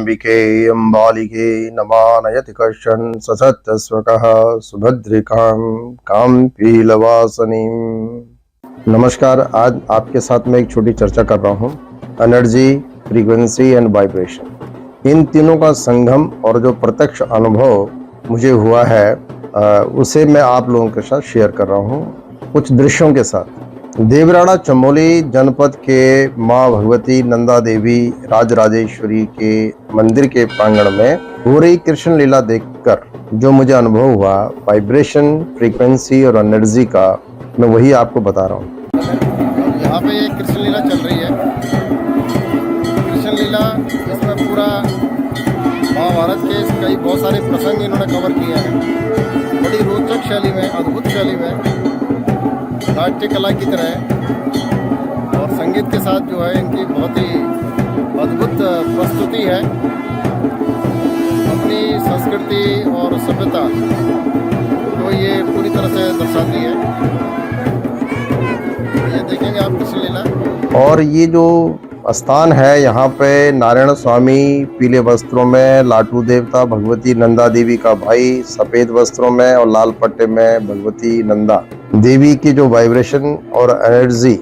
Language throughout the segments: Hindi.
जगदम्बिके अम्बालिके नमानयति कश्चन ससत्यस्वकः सुभद्रिकां काम्पीलवासिनीं। नमस्कार, आज आपके साथ मैं एक छोटी चर्चा कर रहा हूँ। एनर्जी, फ्रीक्वेंसी एंड वाइब्रेशन, इन तीनों का संगम और जो प्रत्यक्ष अनुभव मुझे हुआ है उसे मैं आप लोगों के साथ शेयर कर रहा हूँ कुछ दृश्यों के साथ। देवराड़ा चमोली जनपद के माँ भगवती नंदा देवी राजराजेश्वरी के मंदिर के प्रांगण में हो रही कृष्ण लीला देखकर जो मुझे अनुभव हुआ, वाइब्रेशन, फ्रीक्वेंसी और एनर्जी का, मैं वही आपको बता रहा हूँ। यहाँ पे ये कृष्ण लीला चल रही है। कृष्ण लीला इसमें पूरा महाभारत के कई बहुत सारे प्रसंग इन्होंने कवर किए हैं। बड़ी रोचक शैली में, अद्भुत शैली में, नाट्य कला की तरह और संगीत के साथ जो है इनकी बहुत ही अद्भुत प्रस्तुति है। अपनी संस्कृति और सभ्यता को ये पूरी तरह से दर्शाती है। ये देखेंगे आप कृष्ण लीला। और ये जो स्थान है, यहाँ पे नारायण स्वामी पीले वस्त्रों में, लाटू देवता भगवती नंदा देवी का भाई सफेद वस्त्रों में और लाल पट्टे में भगवती नंदा देवी की जो वाइब्रेशन और एनर्जी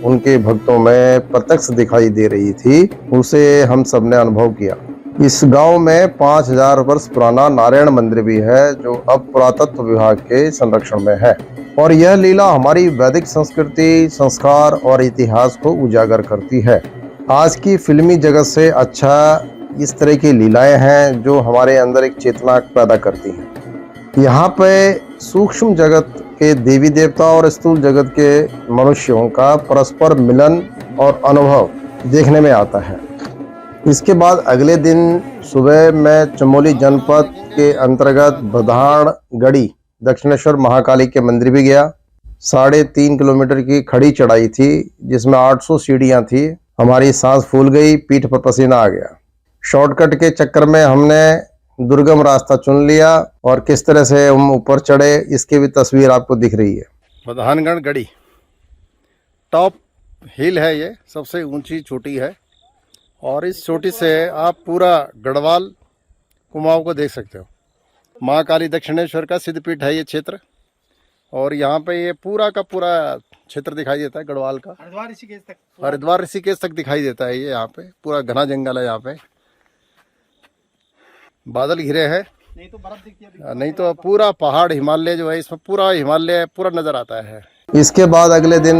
उनके भक्तों में प्रत्यक्ष दिखाई दे रही थी, उसे हम सबने अनुभव किया। इस गांव में 5000 वर्ष पुराना नारायण मंदिर भी है जो अब पुरातत्व विभाग के संरक्षण में है। और यह लीला हमारी वैदिक संस्कृति, संस्कार और इतिहास को उजागर करती है। आज की फिल्मी जगत से अच्छा इस तरह की लीलाएं हैं जो हमारे अंदर एक चेतना पैदा करती हैं। यहाँ पे सूक्ष्म जगत के देवी देवता और स्थूल जगत के मनुष्यों का परस्पर मिलन और अनुभव देखने में आता है। इसके बाद अगले दिन सुबह मैं चमोली जनपद के अंतर्गत बधानगढ़ी दक्षिणेश्वर महाकाली के मंदिर भी गया। 3.5 किलोमीटर की खड़ी चढ़ाई थी जिसमें 800 सीढ़ियां थी। हमारी सांस फूल गई, पीठ पर पसीना आ गया। शॉर्टकट के चक्कर में हमने दुर्गम रास्ता चुन लिया और किस तरह से हम ऊपर चढ़े इसकी भी तस्वीर आपको दिख रही है। बधानगढ़ गढ़ी टॉप हिल है, ये सबसे ऊंची चोटी है और इस चोटी से आप पूरा गढ़वाल कुमाऊं को देख सकते हो। महाकाली दक्षिणेश्वर का सिद्धपीठ है ये क्षेत्र और यहाँ पे ये पूरा का पूरा क्षेत्र दिखाई देता है गढ़वाल का। हरिद्वार ऋषिकेश तक दिखाई देता है ये। यहाँ पे पूरा घना जंगल है। यहाँ पे बादल घिरे हैं, नहीं तो बर्फ दिखती है, नहीं तो पूरा पहाड़ हिमालय जो है, इसमें पूरा हिमालय पूरा नजर आता है। इसके बाद अगले दिन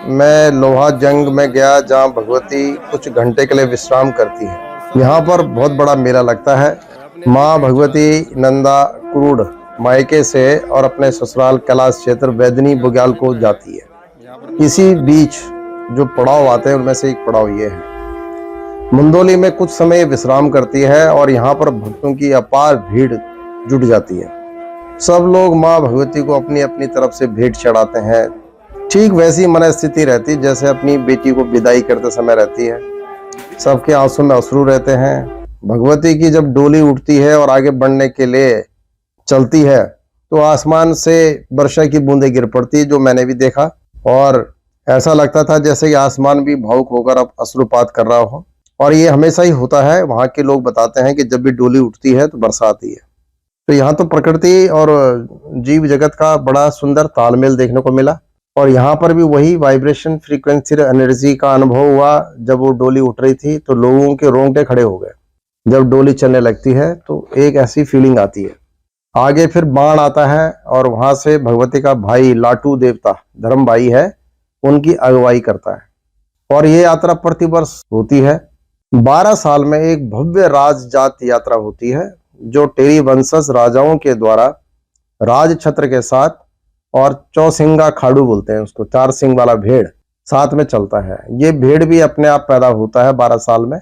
मैं लोहा जंग में गया जहाँ भगवती कुछ घंटे के लिए विश्राम करती है। यहाँ पर बहुत बड़ा मेला लगता है। माँ भगवती नंदा क्रूड मायके से और अपने ससुराल कैलाश क्षेत्र वैदनी बुग्याल को जाती है। इसी बीच जो पड़ाव आते हैं उनमें से एक पड़ाव ये है। मुंदोली में कुछ समय विश्राम करती है और यहाँ पर भक्तों की अपार भीड़ जुट जाती है। सब लोग माँ भगवती को अपनी अपनी तरफ से भेंट चढ़ाते हैं। ठीक वैसी मनस्थिति रहती जैसे अपनी बेटी को विदाई करते समय रहती है। सबके आंसू में अश्रु रहते हैं। भगवती की जब डोली उठती है और आगे बढ़ने के लिए चलती है तो आसमान से वर्षा की बूंदें गिर पड़ती, जो मैंने भी देखा। और ऐसा लगता था जैसे कि आसमान भी भावुक होकर अब अश्रुपात कर रहा हो। और ये हमेशा ही होता है। वहाँ के लोग बताते हैं कि जब भी डोली उठती है तो बरसात आती है। तो यहाँ तो प्रकृति और जीव जगत का बड़ा सुंदर तालमेल देखने को मिला। और यहाँ पर भी वही वाइब्रेशन, फ्रीक्वेंसी, एनर्जी का अनुभव हुआ। जब वो डोली उठ रही थी तो लोगों के रोंगटे खड़े हो गए। जब डोली चलने लगती है तो एक ऐसी फीलिंग आती है। आगे फिर बाण आता है और वहां से भगवती का भाई लाटू देवता धर्म भाई है, उनकी अगुवाई करता है। और ये यात्रा प्रतिवर्ष होती है। 12 साल में एक भव्य राजजात यात्रा होती है जो टेरी वंशज राजाओं के द्वारा राज छत्र के साथ और चौसिंगा खाड़ू बोलते हैं उसको, 4 सिंग वाला भेड़ साथ में चलता है। ये भेड़ भी अपने आप पैदा होता है 12 साल में,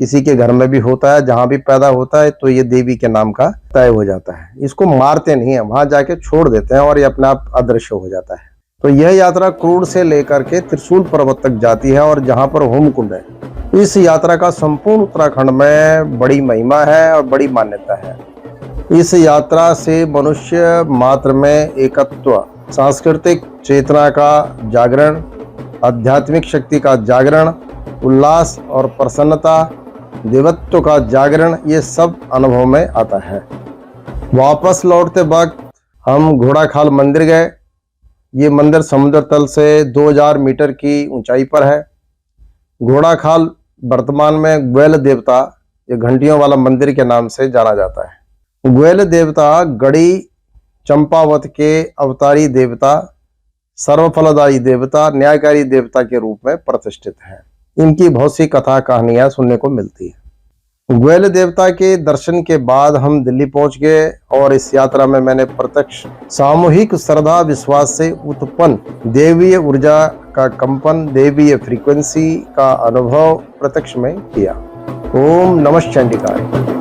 किसी के घर में भी होता है। जहां भी पैदा होता है तो ये देवी के नाम का तय हो जाता है। इसको मारते नहीं है, वहां जाके छोड़ देते हैं और ये अपने आप अदृश्य हो जाता है। तो यह यात्रा क्रूड से लेकर के त्रिशूल पर्वत तक जाती है और जहां पर होम कुंड है। इस यात्रा का संपूर्ण उत्तराखंड में बड़ी महिमा है और बड़ी मान्यता है। इस यात्रा से मनुष्य मात्र में एकत्व, सांस्कृतिक चेतना का जागरण, आध्यात्मिक शक्ति का जागरण, उल्लास और प्रसन्नता देवत्व का जागरण, ये सब अनुभव में आता है। वापस लौटते वक्त हम घोड़ाखाल मंदिर गए। ये मंदिर समुद्र तल से 2000 मीटर की ऊंचाई पर है। घोड़ाखाल वर्तमान में ग्वेल देवता, ये घंटियों वाला मंदिर के नाम से जाना जाता है। ग्वेल देवता गढ़ी चंपावत के अवतारी देवता, सर्वफलदायी देवता, न्यायकारी देवता के रूप में प्रतिष्ठित हैं। इनकी बहुत सी कथा कहानियां सुनने को मिलती है। ग्वेल देवता के दर्शन के बाद हम दिल्ली पहुंच गए और इस यात्रा में मैंने प्रत्यक्ष सामूहिक श्रद्धा विश्वास से उत्पन्न देवीय ऊर्जा का कंपन, देवीय फ्रीक्वेंसी का अनुभव प्रत्यक्ष में किया। ओम नमः चंडिकाय।